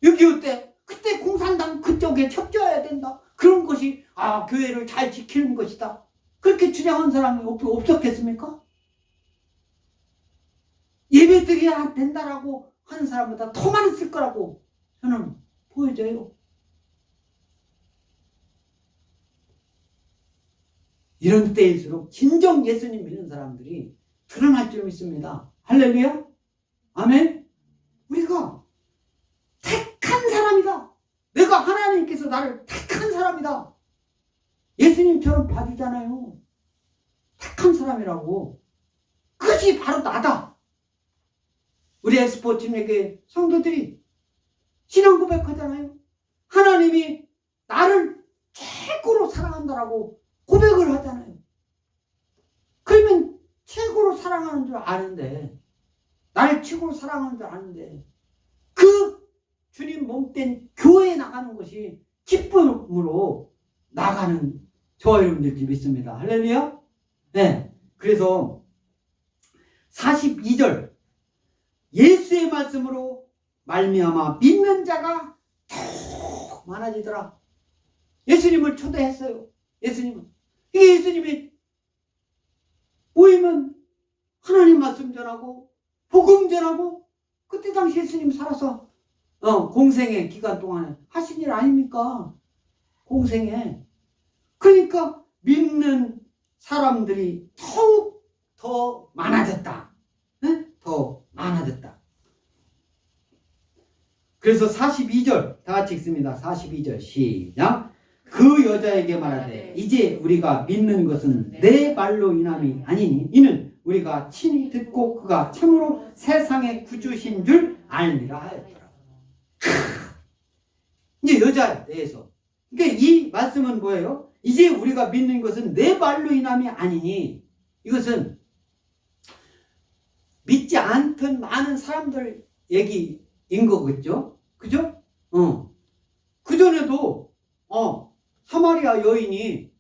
[SPEAKER 1] 6.25 때 그때 공산당 그쪽에 협조해야 된다. 그런 것이 교회를 잘 지키는 것이다. 그렇게 주장한 사람이 없었겠습니까? 예배 드려야 된다라고 하는 사람보다 더 많았을 거라고 저는 보여져요. 이런 때일수록 진정 예수님 믿는 사람들이 드러날 줄 믿습니다. 할렐루야. 아멘. 우리가 중에서 나를 택한 사람이다. 예수님처럼 봐주잖아요. 택한 사람이라고. 그것이 바로 나다. 우리 엑스포팀에게 성도들이 신앙 고백하잖아요. 하나님이 나를 최고로 사랑한다라고 고백을 하잖아요. 그러면 최고로 사랑하는 줄 아는데, 나를 최고로 사랑하는 줄 아는데, 그 주님 몸된 교회에 나가는 것이 기쁨으로 나가는 저와 여러분들이 믿습니다. 할렐루야? 네. 그래서 42절 예수의 말씀으로 말미암아 믿는 자가 더 많아지더라. 예수님을 초대했어요. 예수님은. 이게 예수님이 모이면 하나님 말씀 전하고 복음 전하고 그때 당시 예수님 살아서 공생의 기간 동안에 하신 일 아닙니까? 공생에. 그러니까 믿는 사람들이 더욱 더 많아졌다. 네? 더 많아졌다. 그래서 42절 다 같이 읽습니다. 42절 시작. 그 여자에게 말하되 이제 우리가 믿는 것은 내 말로 인함이 아니니 이는 우리가 친히 듣고 그가 참으로 세상의 구주신 줄 알미라 하였더라. 이제 여자에 대해서. 그러니까 이 말씀은 뭐예요? 이제 우리가 믿는 것은 내 말로 인함이 아니니, 이것은 믿지 않던 많은 사람들 얘기인 거겠죠? 그죠? 그전에도 사마리아 여인이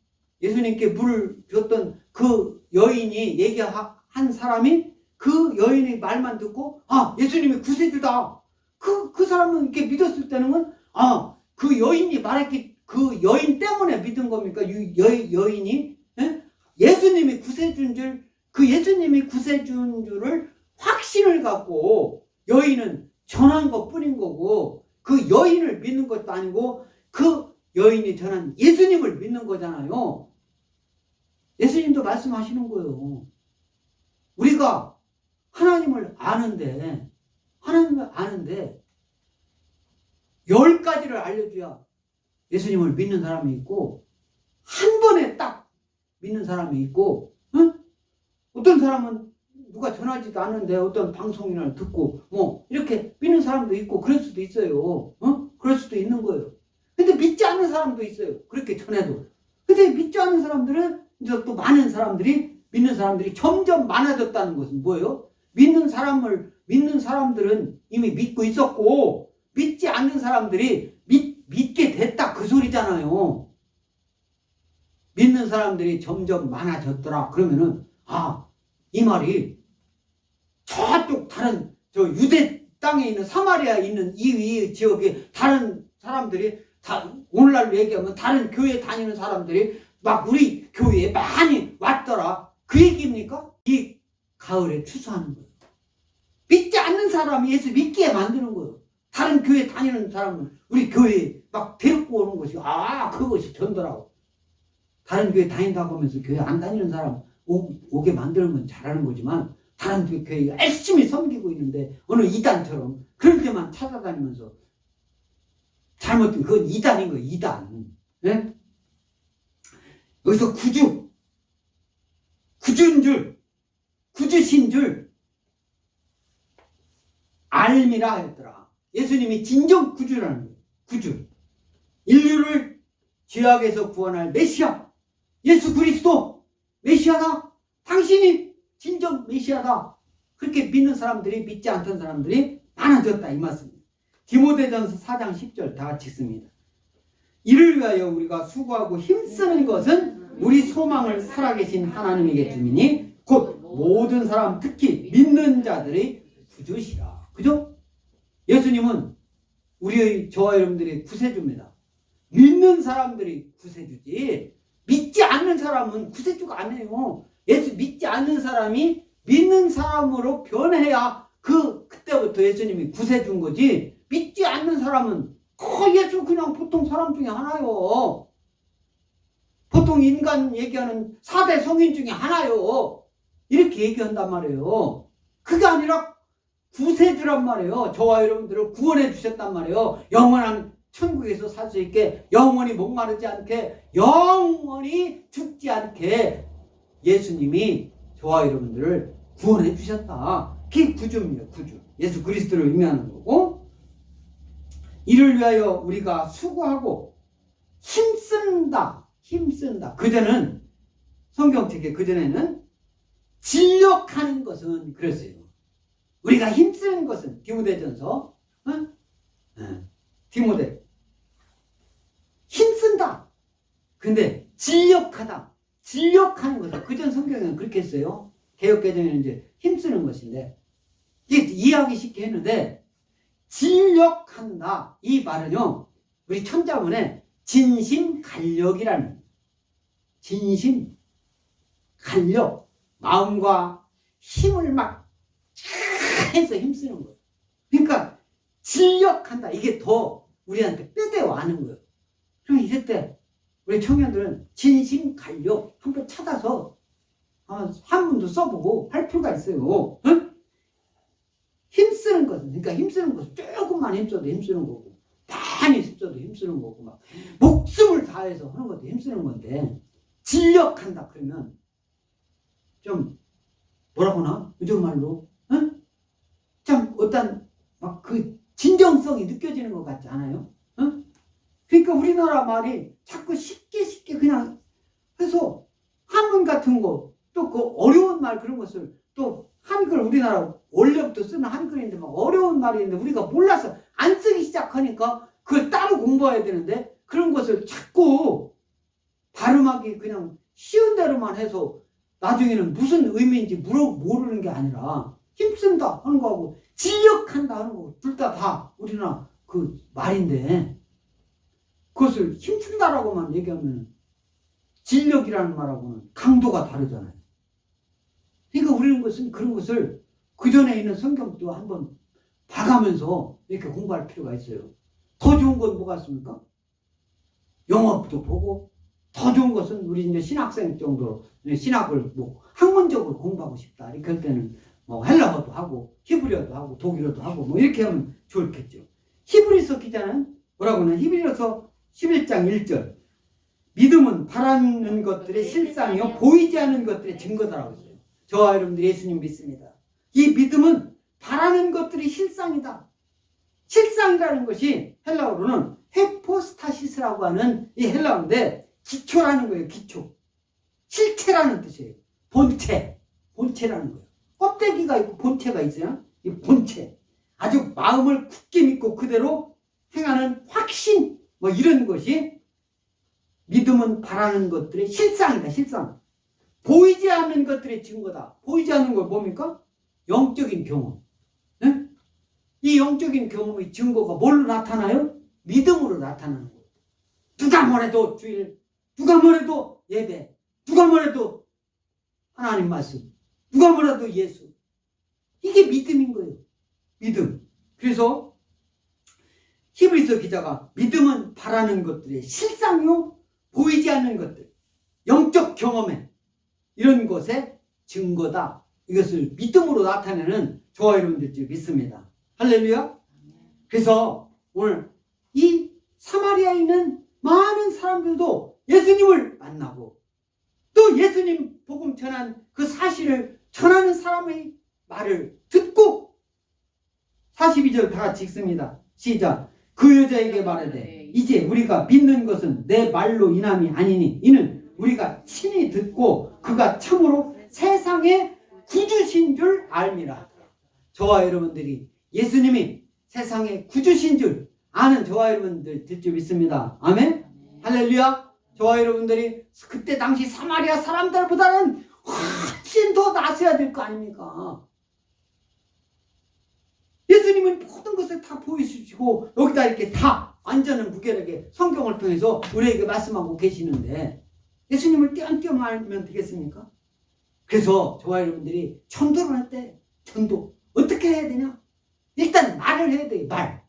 [SPEAKER 1] 예수님께 물을 줬던 그 여인이 얘기한 사람이 그 여인의 말만 듣고 예수님이 구세주다. 그 사람은 이렇게 믿었을 때는 그 여인이 말했기, 그 여인 때문에 믿은 겁니까? 여인이 예수님이 구세주인 줄, 그 예수님이 구세주인 줄을 확신을 갖고 여인은 전한 것 뿐인 거고, 그 여인을 믿는 것도 아니고 그 여인이 전한 예수님을 믿는 거잖아요. 예수님도 말씀하시는 거예요. 우리가 하나님을 아는데 10가지를 알려줘야 예수님을 믿는 사람이 있고, 한 번에 딱 믿는 사람이 있고, 어떤 사람은 누가 전하지도 않는데 어떤 방송이나 듣고 이렇게 믿는 사람도 있고, 그럴 수도 있어요. 그럴 수도 있는 거예요. 근데 믿지 않는 사람도 있어요. 그렇게 전해도. 근데 믿지 않는 사람들은 이제 또 많은 사람들이, 믿는 사람들이 점점 많아졌다는 것은 뭐예요? 믿는 사람들은 이미 믿고 있었고, 믿지 않는 사람들이 믿게 됐다, 그 소리잖아요. 믿는 사람들이 점점 많아졌더라. 그러면은 이 말이 저쪽 다른 유대 땅에 있는 사마리아에 있는 이 지역에 다른 사람들이 다 오늘날로 얘기하면 다른 교회 다니는 사람들이 막 우리 교회에 많이 왔더라, 그 얘기입니까? 이 가을에 추수하는 거예요. 믿지 않는 사람이 예수 믿게 만드는 거예요. 다른 교회 다니는 사람은 우리 교회에 막 데리고 오는 것이, 그것이 전도라고. 다른 교회 다닌다고 하면서 교회 안 다니는 사람 오게 만드는 건 잘하는 거지만, 다른 교회 열심히 섬기고 있는데 어느 이단처럼 그럴 때만 찾아다니면서 잘못된, 그건 이단인 거예요. 이단. 네? 여기서 구주인 줄, 구주신 줄 알미라 하였더라. 예수님이 진정 구주라는 거예요. 구주. 인류를 죄악에서 구원할 메시아, 예수 그리스도 메시아다. 당신이 진정 메시아다. 그렇게 믿는 사람들이, 믿지 않던 사람들이 많아졌다, 이 말씀입니다. 디모데전서 4장 10절 다 같이 읽습니다. 이를 위하여 우리가 수고하고 힘쓰는 것은 우리 소망을 살아계신 하나님에게 주미니 곧 모든 사람, 특히 믿는 자들의 구주시라. 그죠? 예수님은 저와 여러분들의 구세주입니다. 믿는 사람들이 구세주지, 믿지 않는 사람은 구세주가 아니에요. 예수 믿지 않는 사람이 믿는 사람으로 변해야 그때부터 예수님이 구세주인 거지, 믿지 않는 사람은 예수 그냥 보통 사람 중에 하나요. 보통 인간 얘기하는 4대 성인 중에 하나요. 이렇게 얘기한단 말이에요. 그게 아니라 구세주란 말이에요. 저와 여러분들을 구원해 주셨단 말이에요. 영원한 천국에서 살 수 있게, 영원히 목마르지 않게, 영원히 죽지 않게 예수님이 저와 여러분들을 구원해 주셨다. 그게 구주입니다. 구주. 예수 그리스도를 의미하는 거고, 이를 위하여 우리가 수고하고 힘쓴다. 그전에는 성경책에 그전에는 진력하는 것은 그랬어요. 우리가 힘쓰는 것은 디모데전서, 디모데 힘쓴다. 근데 진력하는 것은 그전 성경에는 그렇게 했어요. 개역개정에는 이제 힘쓰는 것인데, 이게 이해하기 쉽게 했는데, 진력한다 이 말은요, 우리 천자문에 진심간력이라는, 진심간력, 마음과 힘을 막 해서 힘쓰는 거예요. 그러니까 진력한다, 이게 더 우리한테 뼈대 와는 거예요. 그럼 이럴 때 우리 청년들은 진심간력 한번 찾아서 한문도 써보고 할 필요가 있어요. 응? 힘쓰는 것은, 그러니까 힘쓰는 것은 조금만 힘써도 힘쓰는 거고, 많이 힘써도 힘쓰는 거고, 막 목숨을 다해서 하는 것도 힘쓰는 건데, 진력한다 그러면 좀 뭐라고나 요즘 말로, 응? 참 어떤 막 그 진정성이 느껴지는 것 같지 않아요? 응? 그러니까 우리나라 말이 자꾸 쉽게 그냥 해서 한문 같은 거, 또 그 어려운 말 그런 것을, 또 한글, 우리나라 원래부터 쓰는 한글인데 막 어려운 말이 있는데 우리가 몰라서 안 쓰기 시작하니까 그걸 따로 공부해야 되는데, 그런 것을 자꾸 발음하기 그냥 쉬운 대로만 해서 나중에는 무슨 의미인지 모르는 게 아니라, 힘쓴다 하는 거하고 진력한다 하는 거 둘 다 우리나라 그 말인데, 그것을 힘쓴다라고만 얘기하면 진력이라는 말하고는 강도가 다르잖아요. 그러니까 우리는 그런 것을 그 전에 있는 성경도 한번 봐가면서 이렇게 공부할 필요가 있어요. 더 좋은 건 뭐가 있습니까? 영어도 보고, 더 좋은 것은 우리 이제 신학생 정도로 신학을 뭐 학문적으로 공부하고 싶다 이렇게 할 때는 뭐 헬라어도 하고 히브리어도 하고 독일어도 하고 뭐 이렇게 하면 좋겠죠. 히브리서 기자는 뭐라고 하나? 히브리서 11장 1절, 믿음은 바라는 것들의 실상이요 보이지 않는 것들의 증거다라고 했어요. 저와 여러분들 예수님 믿습니다. 이 믿음은 바라는 것들이 실상이다. 실상이라는 것이 헬라어로는 헤포스타시스라고 하는 이 헬라어인데, 기초라는 거예요. 기초. 실체라는 뜻이에요. 본체라는 거예요. 껍데기가 있고 본체가 있어요. 이 본체. 아주 마음을 굳게 믿고 그대로 행하는 확신, 뭐 이런 것이 믿음은 바라는 것들의 실상이다. 실상. 보이지 않는 것들의 증거다. 보이지 않는 건 뭡니까? 영적인 경험. 네? 이 영적인 경험의 증거가 뭘로 나타나요? 믿음으로 나타나는 거예요. 누가 뭐래도 주일, 누가 뭐래도 예배, 누가 뭐래도 하나님 말씀, 누가 뭐래도 예수. 이게 믿음인 거예요. 믿음. 그래서 히브리서 기자가 믿음은 바라는 것들의 실상이요 보이지 않는 것들, 영적 경험에 이런 것의 증거다. 이것을 믿음으로 나타내는 저와 여러분들이 믿습니다. 할렐루야. 그래서 오늘 이 사마리아에 있는 많은 사람들도 예수님을 만나고, 또 예수님 복음 전한 그 사실을 전하는 사람의 말을 듣고, 42절 다 같이 읽습니다. 시작. 그 여자에게 말하되 이제 우리가 믿는 것은 내 말로 인함이 아니니 이는 우리가 친히 듣고 그가 참으로 세상의 구주신 줄 알미라. 저와 여러분들이 예수님이 세상의 구주신 줄 아는 저와 여러분들 될 줄 믿습니다. 아멘. 할렐루야. 저와 여러분들이 그때 당시 사마리아 사람들보다는 훨씬 더 나서야 될 거 아닙니까? 예수님은 모든 것을 다 보여주시고 여기다 이렇게 다 완전한 무게력에 성경을 통해서 우리에게 말씀하고 계시는데, 예수님을 띄엄띄엄 알면 되겠습니까? 그래서 저와 여러분들이 전도를 할 때 전도 어떻게 해야 되냐? 일단 말을 해야 돼요. 말.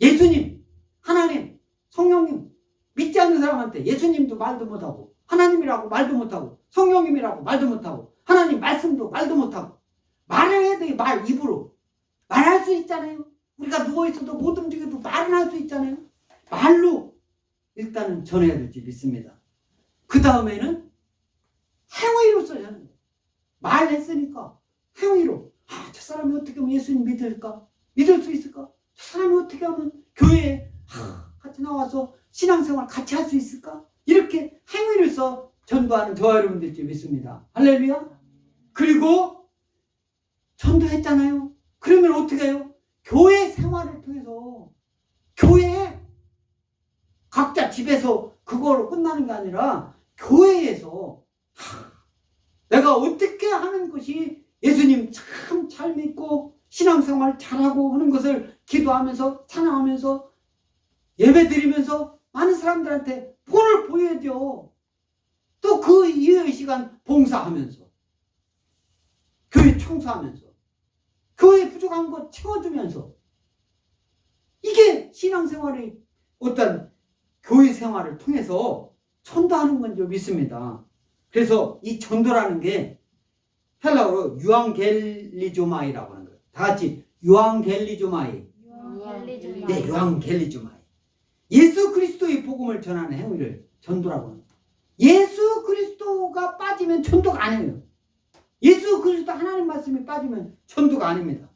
[SPEAKER 1] 예수님, 하나님, 성령님 믿지 않는 사람한테 예수님도 말도 못하고, 하나님이라고 말도 못하고, 성령님이라고 말도 못하고, 하나님 말씀도 말도 못하고, 말을 해야 돼요. 말. 입으로 말할 수 있잖아요. 우리가 누워있어도 못 움직여도 말은 할 수 있잖아요. 말로 일단은 전해야 될지 믿습니다. 그 다음에는 행위로 써야 하는 거예요. 말했으니까 행위로. 저 사람이 어떻게 하면 예수님 믿을까? 믿을 수 있을까? 저 사람이 어떻게 하면 교회에 같이 나와서 신앙생활 같이 할 수 있을까? 이렇게 행위를 써 전도하는 저와 여러분들께 믿습니다. 할렐루야. 그리고 전도했잖아요. 그러면 어떻게 해요? 교회 생활을 통해서 교회에 각자 집에서 그거로 끝나는 게 아니라 교회에서 내가 어떻게 하는 것이 예수님 참 잘 믿고 신앙생활 잘하고 하는 것을 기도하면서 찬양하면서 예배드리면서 많은 사람들한테 본을 보여줘. 또 그 이외의 시간 봉사하면서 교회 청소하면서 교회 부족한 거 채워주면서 이게 신앙생활의 어떤 교회 생활을 통해서 전도하는 건 줄 믿습니다. 그래서 이 전도라는 게 헬라어로 유앙겔리조마이라고 하는 거예요. 다 같이 유앙겔리조마이. 네, 유앙겔리조마이. 예수 그리스도의 복음을 전하는 행위를 전도라고 합니다. 예수 그리스도가 빠지면 전도가 아니에요. 예수 그리스도 하나님 말씀이 빠지면 전도가 아닙니다.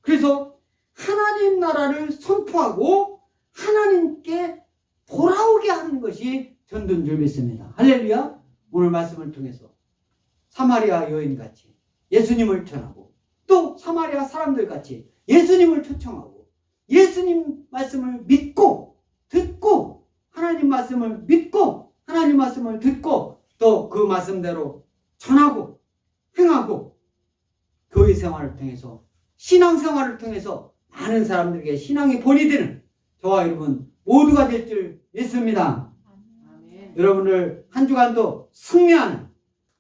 [SPEAKER 1] 그래서 하나님 나라를 선포하고 하나님께 돌아오게 하는 것이 전도인 줄 믿습니다. 할렐루야. 오늘 말씀을 통해서 사마리아 여인같이 예수님을 전하고 또 사마리아 사람들같이 예수님을 초청하고 예수님 말씀을 믿고 듣고 하나님 말씀을 믿고 하나님 말씀을 듣고 또 그 말씀대로 전하고 행하고 교회 생활을 통해서 신앙생활을 통해서 많은 사람들에게 신앙의 본이 되는 저와 여러분 모두가 될 줄 믿습니다. 아멘. 여러분을 한 주간도 승리하는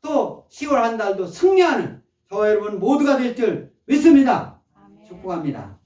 [SPEAKER 1] 또 10월 한 달도 승리하는 저와 여러분 모두가 될 줄 믿습니다. 아멘. 축복합니다.